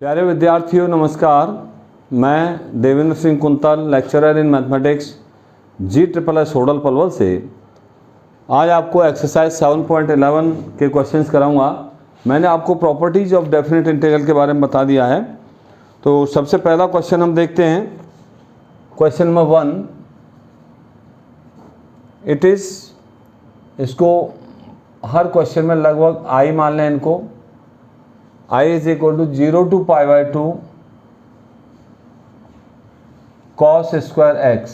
प्यारे विद्यार्थियों नमस्कार। मैं Devendra Singh quintal, lecturer in mathematics, GSSS Hodal Palwal से आज आपको एक्सरसाइज 7.11 के क्वेश्चंस कराऊंगा। मैंने आपको प्रॉपर्टीज ऑफ डेफिनेट इंटीग्रल के बारे में बता दिया है। तो सबसे पहला क्वेश्चन हम देखते हैं, क्वेश्चन नंबर 1। इट इज़, इसको हर क्वेश्चन में लगभग आई मान लें इनको। I is equal to 0 to π/2 cos square x,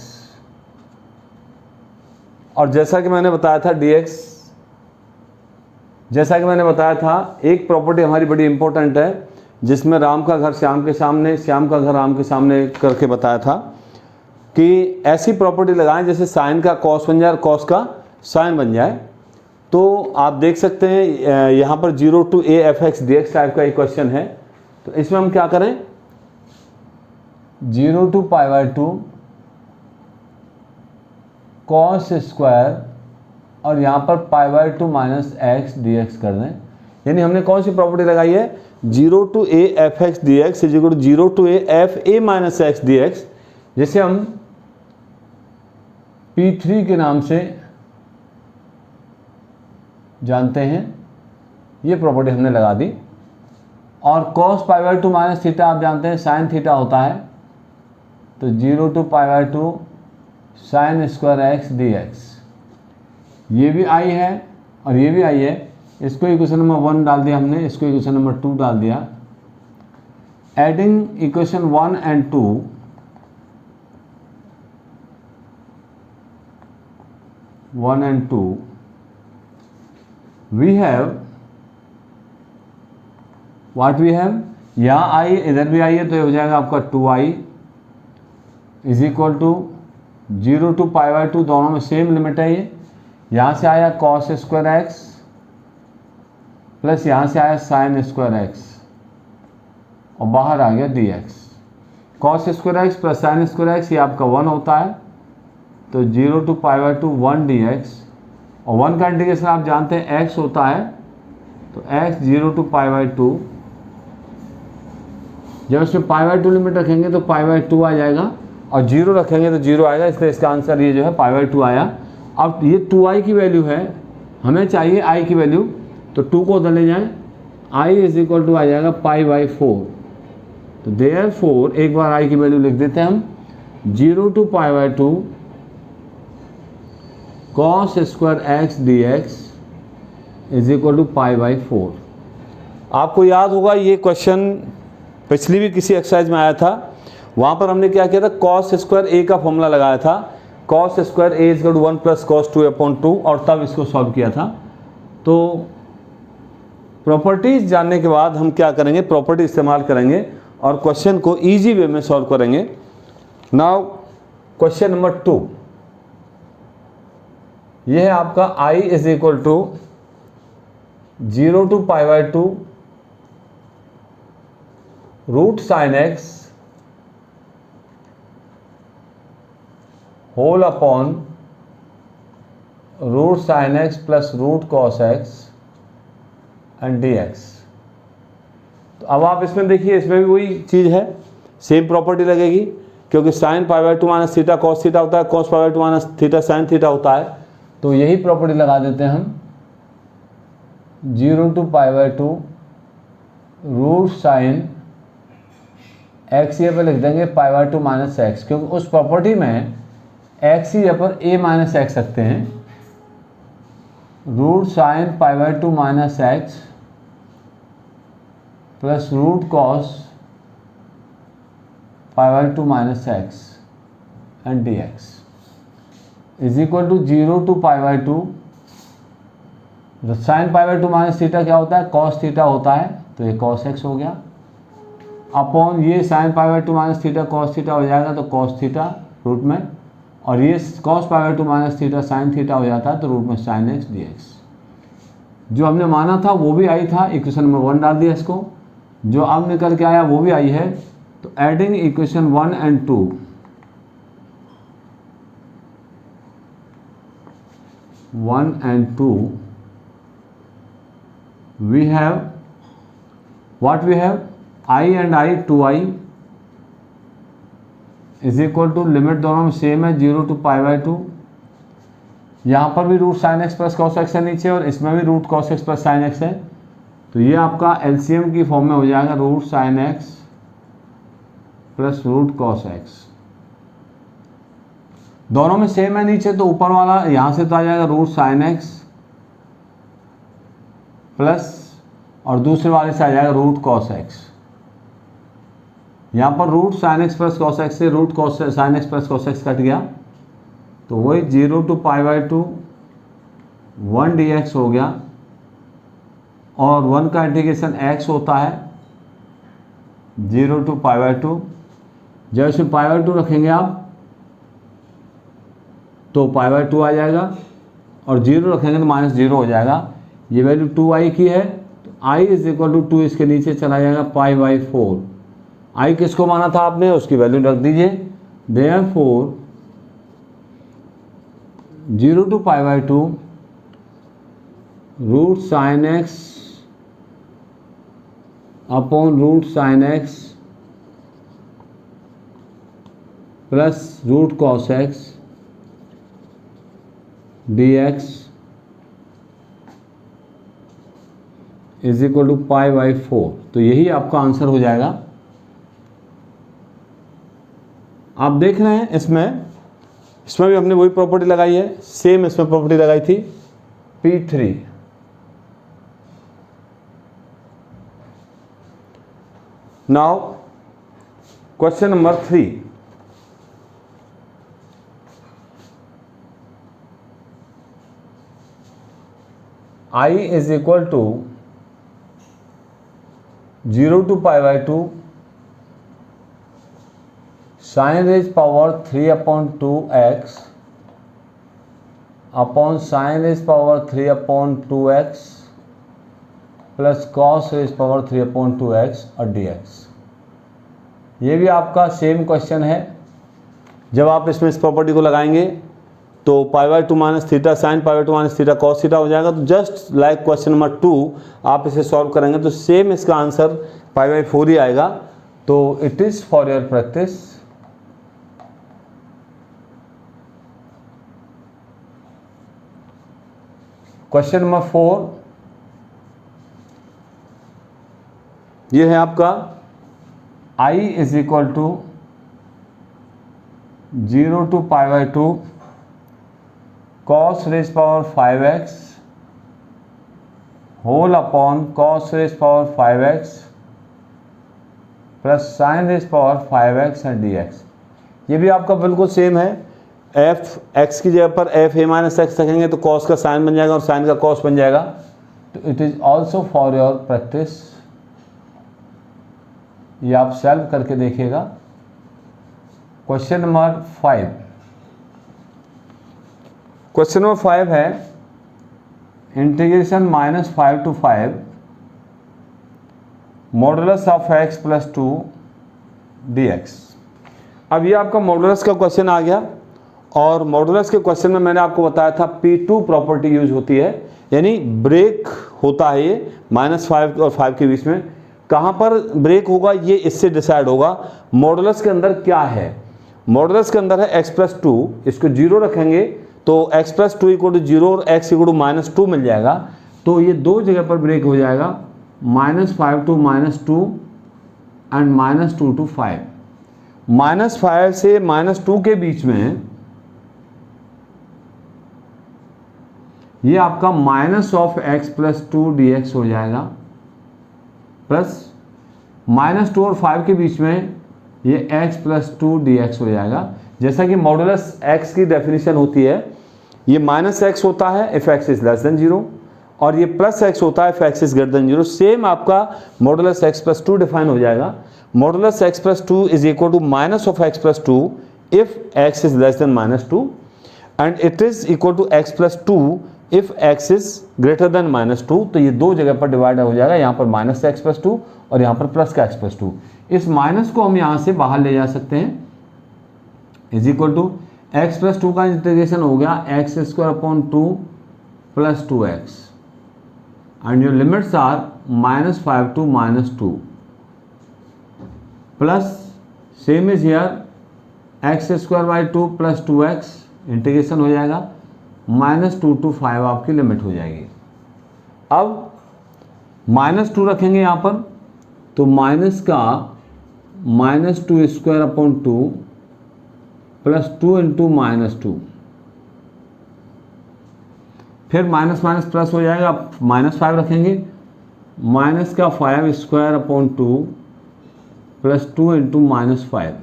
और जैसा कि मैंने बताया था dx, जैसा कि मैंने बताया था एक प्रॉपर्टी हमारी बड़ी इंपॉर्टेंट है जिसमें राम का घर श्याम के सामने, श्याम का घर राम के सामने करके बताया था कि ऐसी प्रॉपर्टी लगाएं जैसे साइन का कॉस बन जाए और कॉस का साइन बन जाए। तो आप देख सकते हैं यहाँ पर 0 to a f(x) dx type का एक क्वेश्चन है। तो इसमें हम क्या करें, 0 to π/2 cos स्क्वायर और यहाँ पर π/2 माइनस x dx कर दें। यानी हमने कौन सी प्रॉपर्टी लगाई है, 0 to a f(x) dx is equal to 0 to a f(a minus x dx), जिसे हम P3 के नाम से जानते हैं। ये प्रॉपर्टी हमने लगा दी। और cos π/2 माइनस थीटा आप जानते हैं साइन थीटा होता है। तो 0 to π/2 sine square x dx, ये भी आई है और ये भी आई है। इसको इक्वेशन नंबर 1 डाल दिया हमने, इसको इक्वेशन नंबर 2 डाल दिया। Adding equation 1 and 2, we have what we have, यहाँ आई इधर भी आई है तो ये हो जाएगा आपका 2i is equal to 0 to π/2, दोनों में सेम लिमिट है। ये यहाँ से आया cos स्क्वायर x प्लस यहाँ से आया साइन स्क्वायर x और बाहर आ गया dx। cos square x plus sign square x ये आपका 1 होता है। तो 0 to π/2 1 dx, और 1 का इंटीग्रेशन आप जानते हैं x होता है। तो x 0 to π/2, जब इसमें π/2 लिमिट रखेंगे तो π/2 आ जाएगा और 0 रखेंगे तो 0 आएगा, इसलिए इसका आंसर ये जो है π/2 आया। अब ये 2i की वैल्यू है, हमें चाहिए i की वैल्यू, तो 2 को उधर ले जाएं, i इज इक्वल टू आ जाएगा π/4। तो देयरफॉर एक बार i की वैल्यू लिख देते हैं हम, 0 to π/2 cos square x dx is equal to π/4। आपको याद होगा ये क्वेश्चन पिछली भी किसी एक्सरसाइज में आया था। वहाँ पर हमने क्या किया था, cos स्क्वायर a का फॉर्मूला लगाया था, cos square a is equal to 1 plus cos 2/2, और तब इसको सॉल्व किया था। तो प्रॉपर्टीज जानने के बाद हम क्या करेंगे, प्रॉपर्टी इस्तेमाल करेंगे और क्वेश्चन को ईजी वे में सॉल्व करेंगे। नाउ क्वेश्चन नंबर 2, यह है आपका i is equal to 0 to π/2 root sine x whole upon root sine x plus root cos x and dx। तो अब आप इसमें देखिए, इसमें भी वही चीज़ है, सेम प्रॉपर्टी लगेगी, क्योंकि sine π/2 minus theta cos theta होता है, cos π/2 minus theta sine theta होता है। तो यही प्रॉपर्टी लगा देते हैं हम, 0 to π/2 रूट साइन x ये पर लिख देंगे π/2 माइनस एक्स, क्योंकि उस प्रॉपर्टी में x ही पर a माइनस एक्स रखते हैं। Root sine π/2 minus x plus root cos π/2 minus x and dx is equal to 0 to π/2 sine π/2 minus theta क्या होता है, कॉस थीटा होता है, तो ये कॉस x हो गया, अपॉन ये sine π/2 minus theta cos theta हो जाएगा, तो कॉस थीटा रूट में, और ये cos π/2 minus theta sine theta हो जाता है, तो रूट में साइन x dx। जो हमने माना था वो भी आई था, इक्वेशन नंबर 1 डाल दिया इसको, जो अब निकल के आया वो भी आई है। तो adding equation 1 and 2, we have what we have, I and I 2i is equal to, limit दोनों में सेम है 0 to π/2। यहाँ पर भी root sine x plus cos x है नीचे, और इसमें भी root cos x plus sine x है। तो ये आपका एलसीएम की फॉर्म में हो जाएगा root sine x plus root cos x. दोनों में सेम है नीचे, तो ऊपर वाला यहाँ से तो आ जाएगा रूट साइन एक्स प्लस, और दूसरे वाले से आ जाएगा रूट कॉस एक्स। यहाँ पर root sine x plus cos x से root cos sine x plus cos x cut गया, तो वही 0 to π/2 1 dx हो गया, और 1 का इंटीग्रेशन x होता है 0 to π/2। जब इसमें π/2 रखेंगे आप तो π/2 आ जाएगा, और 0 रखेंगे तो -0 हो जाएगा। ये वैल्यू 2i की है, तो i इज इक्वल टू 2 इसके नीचे चला जाएगा π/4। i किसको माना था आपने, उसकी वैल्यू रख दीजिए। Therefore 0 to π/2 root sine x upon root sine x plus root cos x dx is equal to π/4। तो यही आपका आंसर हो जाएगा। आप देख रहे हैं इसमें भी हमने वही प्रॉपर्टी लगाई है, सेम इसमें प्रॉपर्टी लगाई थी P3। Now question number 3, I is equal to 0 to π/2 sine raise power 3/2x अपॉन साइन रेज पावर 3/2x प्लस कॉस रेज पावर 3/2x और dx। ये भी आपका सेम क्वेश्चन है। जब आप इसमें इस प्रॉपर्टी को लगाएंगे तो π/2 minus theta sine π/2 minus theta cos theta हो जाएगा। तो जस्ट लाइक क्वेश्चन नंबर 2 आप इसे सॉल्व करेंगे तो सेम इसका आंसर π/4 ही आएगा। तो it is for your practice. Question number 4 ये है आपका I is equal to 0 to π/2 cos raise power 5x whole upon cos raise power 5x plus sine raise power 5x and dx। ये भी आपका बिल्कुल सेम है। एफ एक्स की जगह पर एफ ए माइनस एक्स रखेंगे तो कॉस का साइन बन जाएगा और साइन का कॉस बन जाएगा। तो it is also for your practice. ये आप सॉल्व करके देखिएगा। क्वेश्चन नंबर 5, क्वेश्चन नंबर 5 है integration -5 to 5 modulus of x plus 2 dx। अब ये आपका मॉडुलस का क्वेश्चन आ गया, और मॉडुलस के क्वेश्चन में मैंने आपको बताया था P2 प्रॉपर्टी यूज होती है, यानी ब्रेक होता है ये -5 और 5 के बीच में। कहाँ पर ब्रेक होगा ये इससे डिसाइड होगा। मॉडुलस के अंदर क्या है, मॉडुलस के अंदर है x प्लस 2, इसको 0 रखेंगे तो x प्लस 2 इक्वल टू 0 और x इक्वल टू -2 मिल जाएगा। तो ये दो जगह पर ब्रेक हो जाएगा, -5 to -2 एंड -2 to 5। -5 से -2 के बीच में ये आपका minus of x plus 2 dx हो जाएगा, प्लस -2 और 5 के बीच में ये x प्लस 2 dx हो जाएगा। जैसा कि मॉडुलस x की डेफिनेशन होती है, ये -x होता है if x is less than 0, और ये प्लस x होता है if x is greater than 0। Same आपका मॉडुलस x प्लस 2 डिफाइन हो जाएगा। Modulus x plus 2 is equal to minus of x plus 2 if x is less than -2 and it is equal to x plus 2 if x is greater than -2। तो ये दो जगह पर divide हो जाएगा, यहाँ पर माइनस x प्लस 2 और यहाँ पर प्लस का x प्लस 2। इस माइनस को हम यहाँ से बाहर ले जा सकते हैं, is equal to x plus 2 का इंटीग्रेशन हो गया x² / 2 plus 2x and your limits are -5 to -2। Plus same is here x square by 2 plus 2x integration हो जाएगा, -2 to 5 आपकी लिमिट हो जाएगी। अब -2 रखेंगे यहाँ पर, तो माइनस का -2 स्क्वायर अपॉन 2 प्लस 2 इंटू -2, फिर माइनस माइनस प्लस हो जाएगा, -5 रखेंगे, माइनस का 5 स्क्वायर अपॉन 2 प्लस 2 इंटू -5।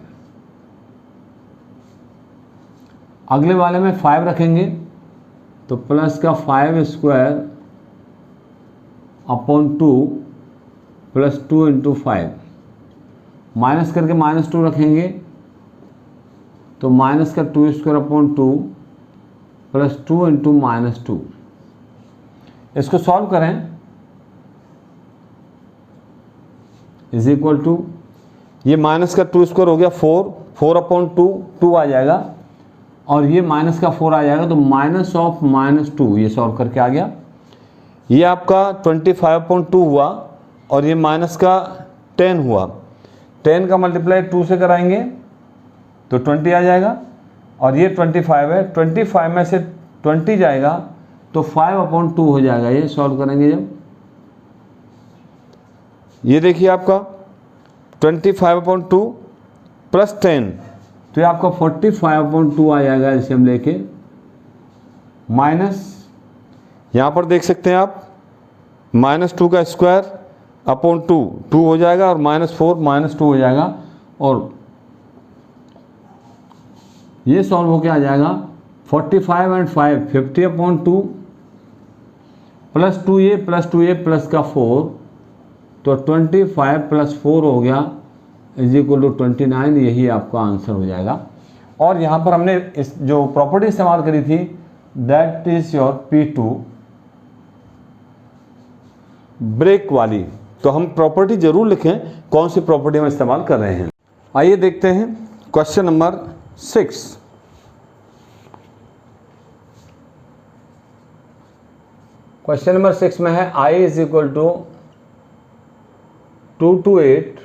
अगले वाले में 5 रखेंगे तो प्लस का 5 square upon 2 plus 2 into 5, minus करके -2 रखेंगे तो माइनस का 2 स्क्वायर अपॉन 2 प्लस 2 इंटू -2। इसको सॉल्व करें, इज इक्वल टू, ये माइनस का 2 स्क्वायर हो गया 4 अपॉन 2 आ जाएगा, और ये माइनस का 4 आ जाएगा, तो माइनस ऑफ -2 ये सॉल्व करके आ गया। ये आपका 25/2 हुआ, और ये माइनस का 10 हुआ। 10 का मल्टीप्लाई 2 से कराएंगे तो 20 आ जाएगा, और ये 25 है, 25 में से 20 जाएगा तो 5/2 हो जाएगा। ये सॉल्व करेंगे जब, ये देखिए आपका 25/2 प्लस 10, तो ये आपका 45/2 आ जाएगा। इसे हम लेके माइनस, यहाँ पर देख सकते हैं आप, -2 का स्क्वायर अपॉन 2 हो जाएगा, और -4 -2 हो जाएगा, और ये सॉल्व होके आ जाएगा 45 and 5 50/2 प्लस 2a प्लस का 4, तो 25 प्लस 4 हो गया इज इक्वल टू 29। यही आपका आंसर हो जाएगा। और यहाँ पर हमने इस जो प्रॉपर्टी इस्तेमाल करी थी, that is your P2 break वाली, तो हम प्रॉपर्टी जरूर लिखें कौन सी प्रॉपर्टी हम इस्तेमाल कर रहे हैं। आइए देखते हैं क्वेश्चन नंबर 6। क्वेश्चन नंबर 6 में है I is equal to 2 to 8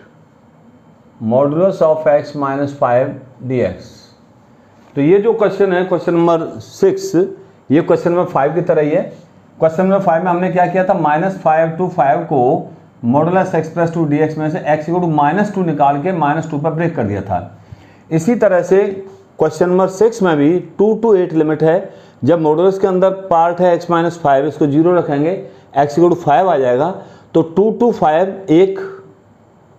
modulus of x minus 5 dx। तो ये जो क्वेश्चन है, क्वेश्चन नंबर 6, ये क्वेश्चन नंबर 5 की तरह ही है। क्वेश्चन नंबर 5 में हमने क्या किया था, -5 to 5 को मॉडुलस x प्लस 2 dx में से x इक्वल टू -2 निकाल के -2 पर ब्रेक कर दिया था। इसी तरह से क्वेश्चन नंबर 6 में भी 2 to 8 लिमिट है। जब मॉडुलस के अंदर पार्ट है x माइनस 5, इसको 0 रखेंगे, x इक्वल टू 5 आ जाएगा, तो 2 to 5 एक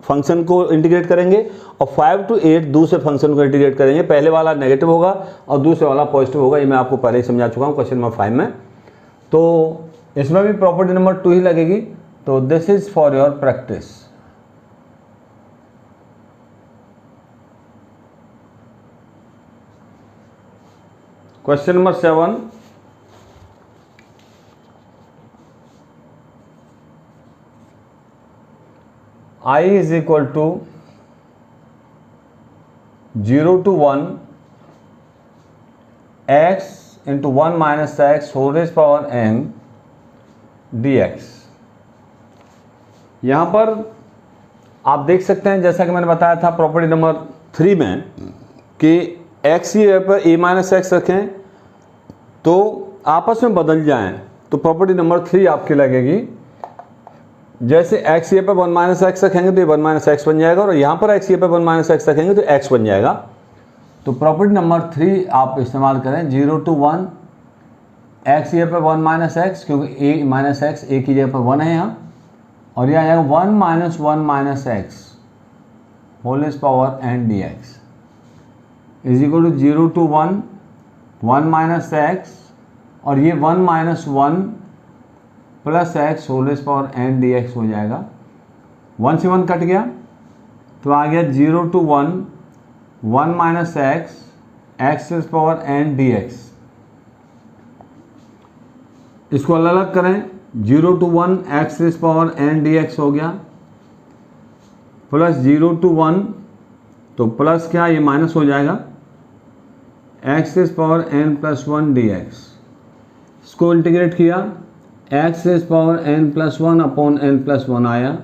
फंक्शन को इंटीग्रेट करेंगे, और 5 to 8 दूसरे फंक्शन को इंटीग्रेट करेंगे। पहले वाला नेगेटिव होगा और दूसरे वाला पॉजिटिव होगा। ये मैं आपको पहले ही समझा चुका हूँ क्वेश्चन नंबर 5 में। तो इसमें भी प्रॉपर्टी नंबर 2 ही लगेगी। तो this is for your practice. Question number 7, I is equal to 0 to 1 x into 1 minus x whole raised power n dx। यहाँ पर आप देख सकते हैं, जैसा कि मैंने बताया था प्रॉपर्टी नंबर 3 में, कि x की जगह पर a माइनस एक्स रखें तो आपस में बदल जाएं, तो प्रॉपर्टी नंबर 3 आपकी लगेगी। जैसे x ये पर 1 माइनस एक्स रखेंगे तो ये 1 माइनस एक्स बन जाएगा, और यहाँ पर x ये पर 1 माइनस एक्स रखेंगे तो x बन जाएगा। तो प्रॉपर्टी नंबर 3 आप इस्तेमाल करें, 0 to 1 x ये पर 1 माइनस एक्स, क्योंकि a माइनस एक्स a की जगह पर 1 है यहाँ, और यह आ जाएगा 1 minus x whole is power n dx is equal to 0 to 1 minus x, और ये 1 minus 1 plus x whole is power n dx हो जाएगा। 1 से 1 कट गया तो आ गया 0 to 1 minus x is power n dx। इसको अलग अलग करें, 0 to 1 x is power n dx हो गया, प्लस 0 to 1, तो प्लस क्या, ये माइनस हो जाएगा, x is power n plus 1 dx। इसको इंटीग्रेट किया, x is power n plus 1 upon n plus 1 आया,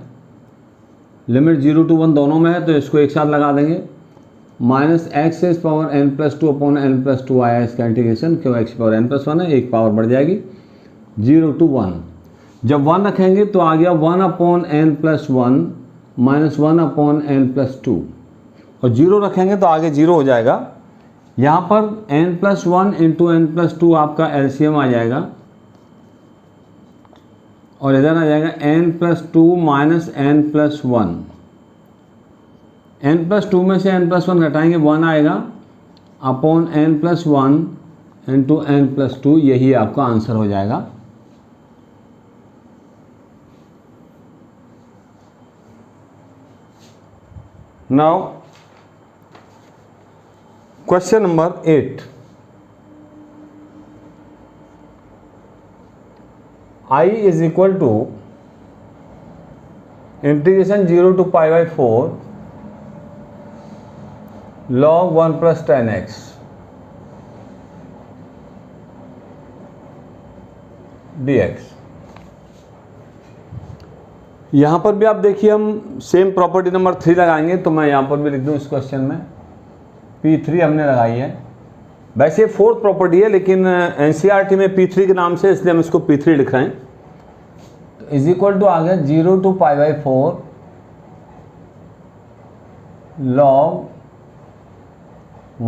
लिमिट 0 to 1 दोनों में है तो इसको एक साथ लगा देंगे। Minus x is power n plus two upon n plus two आया इसका इंटीग्रेशन, क्यों x power n plus one है, एक पावर बढ़ जाएगी 0 to 1। जब 1 रखेंगे तो आ गया 1 upon n plus one minus 1 upon n plus two, और 0 रखेंगे तो आगे 0 हो जाएगा। यहाँ पर n plus one into n plus two आपका एलसीएम आ जाएगा, और इधर आ जाएगा n plus two minus n plus one. n plus two में से n प्लस वन घटाएंगे 1 आएगा upon n plus one into n plus two, यही आपका आंसर हो जाएगा। Now question number 8, I is equal to integration 0 to pi by 4 log 1 plus 10x dx। यहाँ पर भी आप देखिए हम सेम प्रॉपर्टी नंबर 3 लगाएंगे, तो मैं यहाँ पर भी लिख दूँ इस क्वेश्चन में P3 हमने लगाई है। वैसे फोर्थ प्रॉपर्टी है लेकिन एनसीईआरटी में P3 के नाम से, इसलिए हम इसको P3 लिख रहे हैं। तो इज इक्वल टू आ गया 0 to pi by 4 log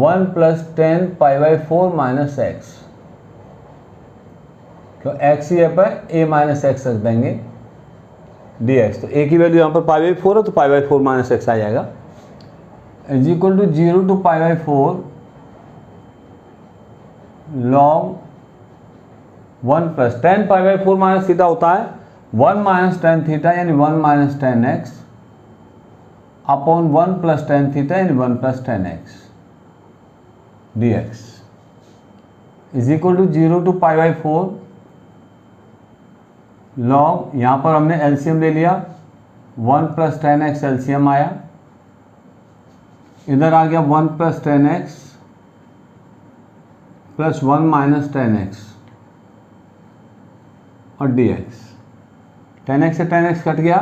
1 plus 10 pi by 4 minus x, क्यों एक्स ही है पर a माइनस एक्स रख देंगे dx। तो a की वैल्यू यहाँ पर पाई बाई 4 है तो पाई बाई 4 माइनस एक्स आ जाएगा, is equal to 0 to pi by 4 log 1 plus 10 pi by 4 minus theta होता है 1 माइनस टेन थीटा यानी 1 minus ten x upon 1 plus ten theta यानी 1 plus ten x dx is equal to 0 to pi by 4 log, यहाँ पर हमने LCM ले लिया 1 plus ten x LCM आया, इधर आ गया 1 plus ten x plus 1 minus ten x और dx। 10x से 10x कट गया,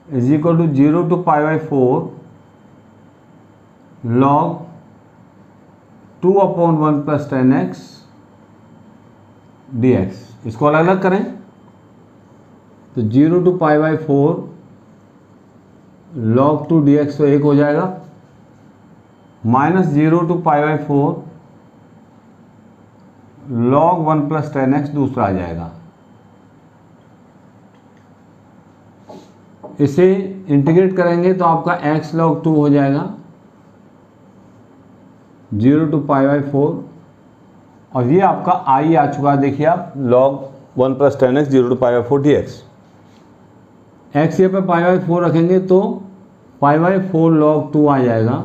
is equal to 0 to pi by 4 log 2 upon 1 plus ten x dx। इसको अलग अलग करें तो 0 to pi by 4 log 2 dx तो 1 हो जाएगा, minus 0 to pi by 4 log 1 plus ten x दूसरा आ जाएगा। इसे इंटीग्रेट करेंगे तो आपका x log 2 हो जाएगा 0 to पाई बाई 4, और ये आपका i आ चुका है, देखिए आप log 1 plus ten x 0 to pi by 4 dx। x ये पे पाई बाई 4 रखेंगे तो पाई बाई 4 log 2 आ जाएगा,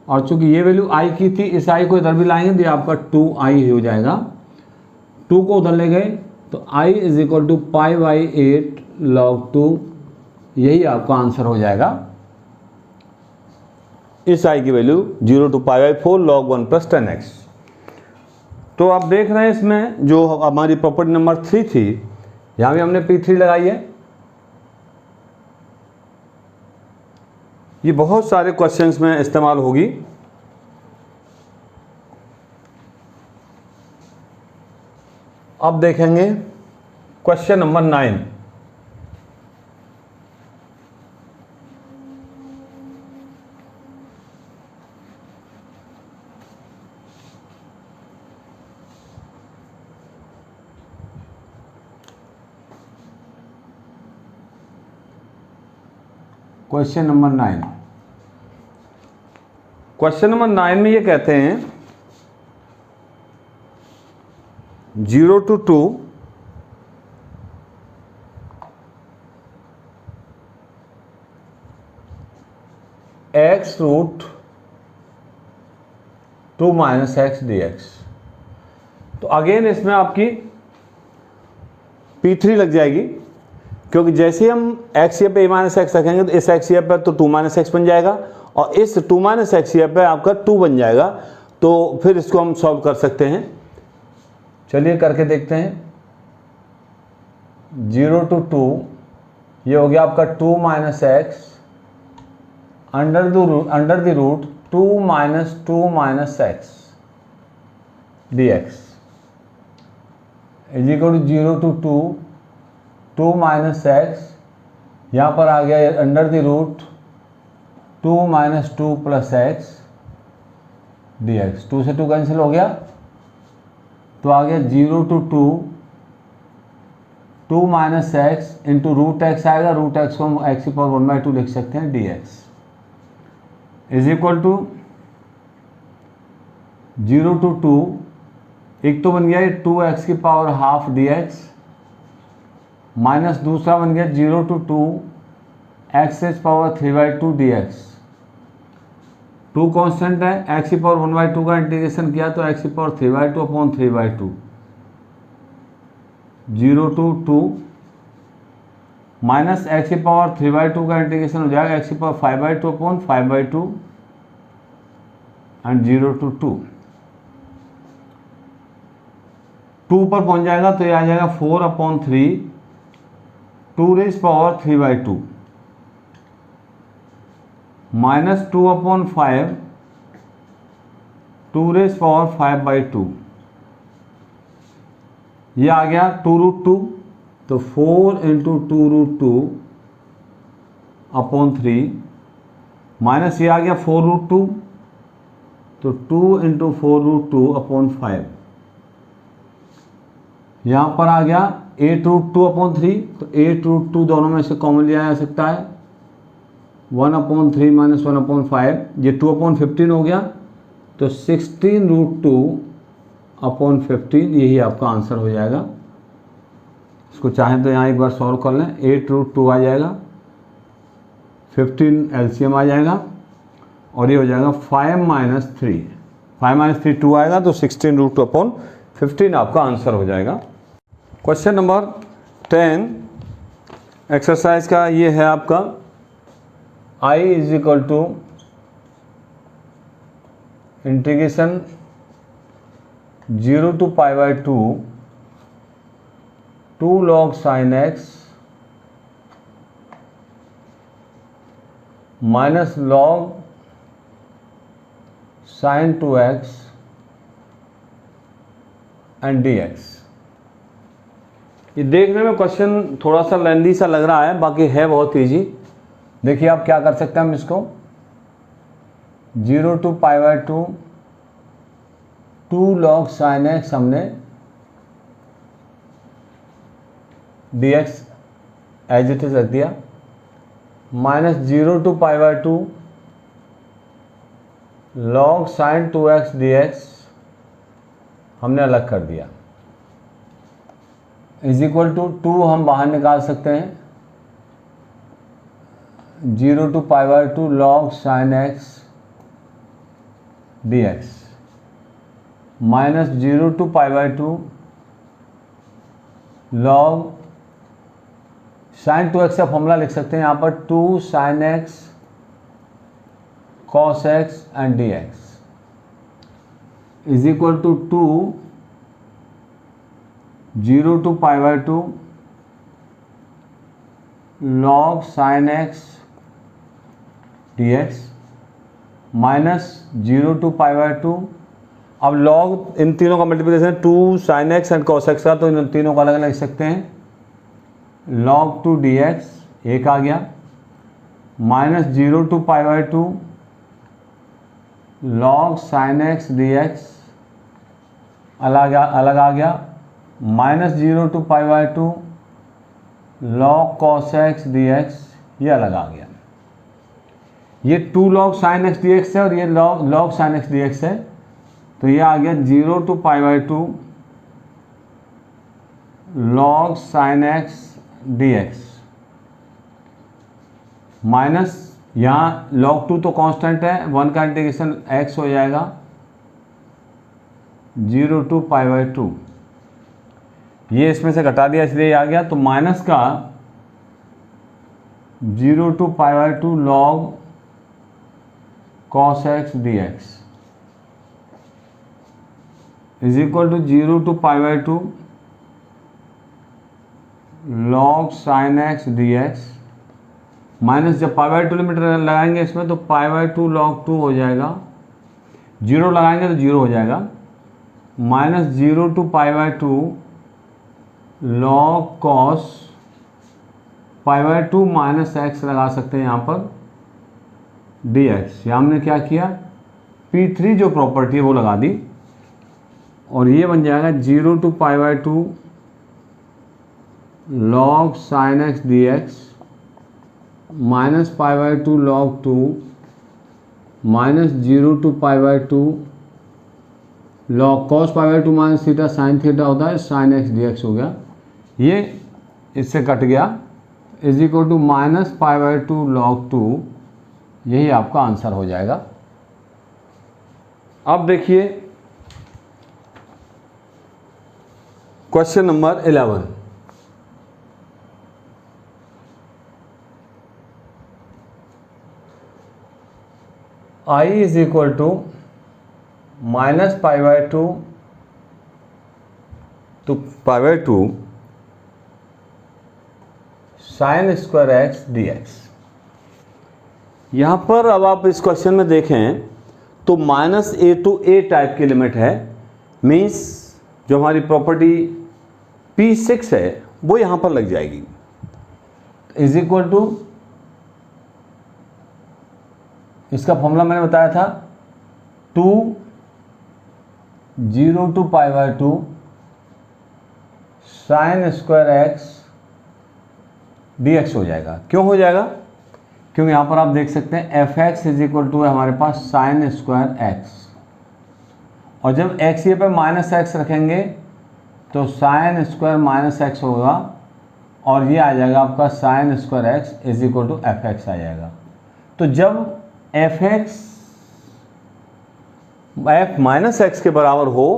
और चूंकि ये वैल्यू i की थी इस i को इधर भी लाएंगे तो ये आपका 2i हो जाएगा। 2 को उधर ले गए तो i is equal to pi by 8 log 2, यही आपका आंसर हो जाएगा। इस i की value 0 to pi by 4 log 1 plus ten x. तो आप देख रहे हैं इसमें जो हमारी प्रॉपर्टी नंबर 3 थी, यहाँ भी हमने P3 लगाई है। ये बहुत सारे क्वेश्चंस में इस्तेमाल होगी। अब देखेंगे question number 9। Question number 9। Question number 9 में ये कहते हैं 0 to 2 x root 2 minus x dx। तो अगेन इसमें आपकी P3 लग जाएगी, क्योंकि जैसे ही हम x पे a माइनस एक्स रखेंगे तो इस x पे तो 2 माइनस एक्स बन जाएगा, और इस 2 माइनस एक्स पे आपका 2 बन जाएगा। तो फिर इसको हम सॉल्व कर सकते हैं। चलिए करके देखते हैं। 0 to 2 ये हो गया आपका 2 minus x under the root 2 minus x d x is equal to 0 to 2 minus x, यहाँ पर आ गया under the root 2 minus 2 plus x d x. 2 से 2 कैंसिल हो गया तो आ गया 0 to 2 minus x into root x आएगा, रूट एक्स को हम एक्स की पावर 1/2 लिख सकते हैं d x is equal to 0 to 2, एक तो बन गया ये 2x की power half d x minus दूसरा बन गया 0 to 2 x power 3/2 d x. 2 constant है, एक्स की पावर 1/2 का इंटीग्रेशन किया तो एक्स की power 3/2 upon 3/2 0 to 2 minus x की पावर 3/2 का इंटीग्रेशन हो जाएगा एक्स की पावर 5/2 अपॉन 5/2 एंड 0 टू 2 पर पहुंच जाएगा तो ये आ जाएगा 4/3 2 raise power 3/2 minus 2/5 2 raise power 5/2, ये आ गया 2√2 तो 4 इंटू 2√2 अपॉन 3 माइनस ये आ गया 4√2 तो 2 इंटू 4√2 अपॉन 5, यहाँ पर आ गया 8√2 अपॉन 3 तो 8√2 दोनों में से कॉमन लिया जा सकता है 1/3 माइनस 1/5, ये 2/15 हो गया तो 16√2 अपॉन 15, यही आपका आंसर हो जाएगा। इसको चाहें तो यहाँ एक बार सॉल्व कर लें, 8√2 आ जाएगा 15 एलसीएम आ जाएगा और ये हो जाएगा 5 - 3 2 आएगा तो 16√2 अपॉन 15 आपका आंसर हो जाएगा। क्वेश्चन नंबर 10 एक्सरसाइज का ये है आपका I is equal to integration 0 to π/2 2 log sin x minus log sin 2x and dx। ये देखने में क्वेश्चन थोड़ा सा लेंदी सा लग रहा है, बाकी है बहुत ईजी। देखिए आप क्या कर सकते हैं, हम इसको 0 टू π/2 2 log sin x हमने dx एज इट इज रख दिया, minus 0 to π/2 log sin 2x dx हमने अलग कर दिया, इज इक्वल टू 2 हम बाहर निकाल सकते हैं 0 to π/2 log sin x dx minus 0 to π/2 log sin 2x का फॉर्मूला लिख सकते हैं यहाँ पर 2 sin x cos x and dx is equal to 2 0 to π/2 log sin x dx minus 0 to π/2। अब log इन तीनों का multiplication 2 sin x and cos x का, तो इन तीनों का अलग अलग लिख सकते हैं log 2 dx एक आ गया, minus 0 to π/2 log sin x dx अलग आ गया, minus 0 to π/2 log cos x dx ये अलग आ गया। ये 2 log sin x dx है और ये log sin x dx है, तो ये आ गया 0 to π/2 log sin x dx minus यहाँ log 2 तो कांस्टेंट है, 1 का इंटीग्रेशन x हो जाएगा 0 टू π/2, ये इसमें से घटा दिया इसलिए आ गया, तो माइनस का 0 to π/2 log cos x dx is equal to 0 to π/2 log sin x dx minus जब π/2 लिमिट लगाएंगे इसमें तो π/2 log2 हो जाएगा, 0 लगाएंगे तो 0 हो जाएगा, -0 to π/2 log cos π/2 minus x लगा सकते हैं यहाँ पर dx। यहाँ हमने क्या किया, P3 जो प्रॉपर्टी है वो लगा दी और ये बन जाएगा 0 to π/2 log sin x dx minus π/2 log2 minus 0 to π/2 log cos π/2 minus theta sine theta होता है sin x dx हो गया, ये इससे कट गया, is equal to minus π/2 log2, यही आपका आंसर हो जाएगा। अब देखिए question number 11, I is equal to minus π/2 to π/2 sine square x dx। यहाँ पर अब आप इस क्वेश्चन में देखें तो -a to a टाइप की लिमिट है, मीन्स जो हमारी प्रॉपर्टी P6 है वो यहाँ पर लग जाएगी, इज इक्वल टू, इसका फॉर्मूला मैंने बताया था 2 0 to π/2 sine square x dx हो जाएगा। क्यों हो जाएगा, क्योंकि यहाँ पर आप देख सकते हैं fx इज इक्वल टू है हमारे पास साइन स्क्वायर एक्स, और जब x ये पे माइनस एक्स रखेंगे तो साइन स्क्वायर माइनस एक्स होगा और ये आ जाएगा आपका sine square x is equal to fx आ जाएगा। तो जब fx f माइनस एक्स के बराबर हो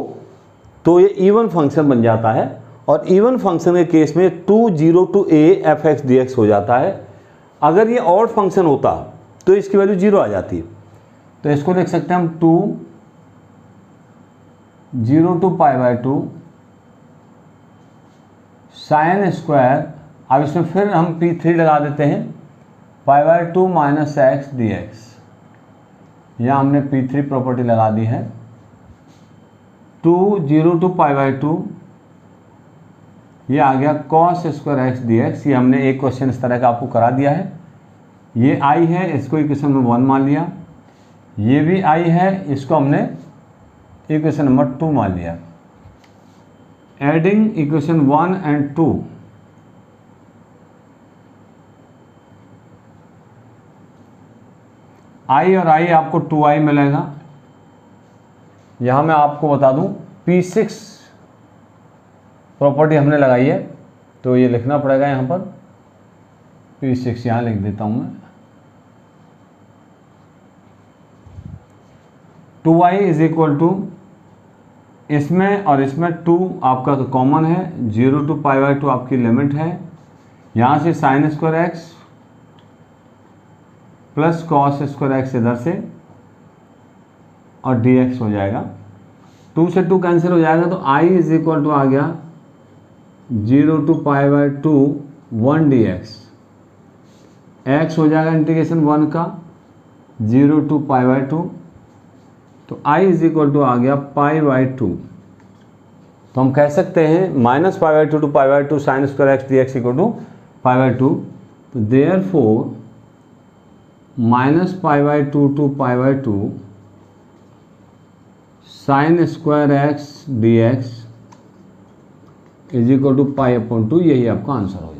तो ये इवन फंक्शन बन जाता है, और इवन फंक्शन के केस में 2 0 to a fx dx हो जाता है। अगर ये ऑड फंक्शन होता तो इसकी वैल्यू 0 आ जाती, तो इसको लिख सकते हैं हम 2 0 to π/2 साइन स्क्वायर, अब इसमें फिर हम P3 लगा देते हैं π/2 माइनस एक्स dx। यहाँ हमने P3 प्रॉपर्टी लगा दी है, 2 0 to π/2 ये आ गया cos स्क्वायर एक्स dx। ये हमने एक क्वेश्चन इस तरह का आपको करा दिया है, ये i है, इसको इक्वेशन में 1 मान लिया, ये भी i है, इसको हमने इक्वेशन नंबर 2 मान लिया। एडिंग इक्वेशन 1 एंड 2, i और i आपको 2i मिलेगा। यहाँ मैं आपको बता दूँ P6 प्रॉपर्टी हमने लगाई है, तो ये लिखना पड़ेगा यहाँ पर P6, यहाँ लिख देता हूँ मैं, 2i इज इक्वल टू, इसमें और इसमें 2 आपका तो कॉमन है, 0 to π/2 आपकी लिमिट है, यहाँ से sign square x plus cos square x इधर से और dx हो जाएगा, 2 से 2 कैंसिल हो जाएगा, तो i इज इक्वल टू आ गया 0 to π/2 1 dx, x हो जाएगा इंटीग्रेशन 1 का 0 to π/2, तो i इज इक्वल टू आ गया π/2। तो हम कह सकते हैं -π/2 to π/2 sine square x dx equal to π/2, तो therefore -π/2 to π/2 sine square x dx is equal to π/2, यही आपका आंसर हो जाएगा।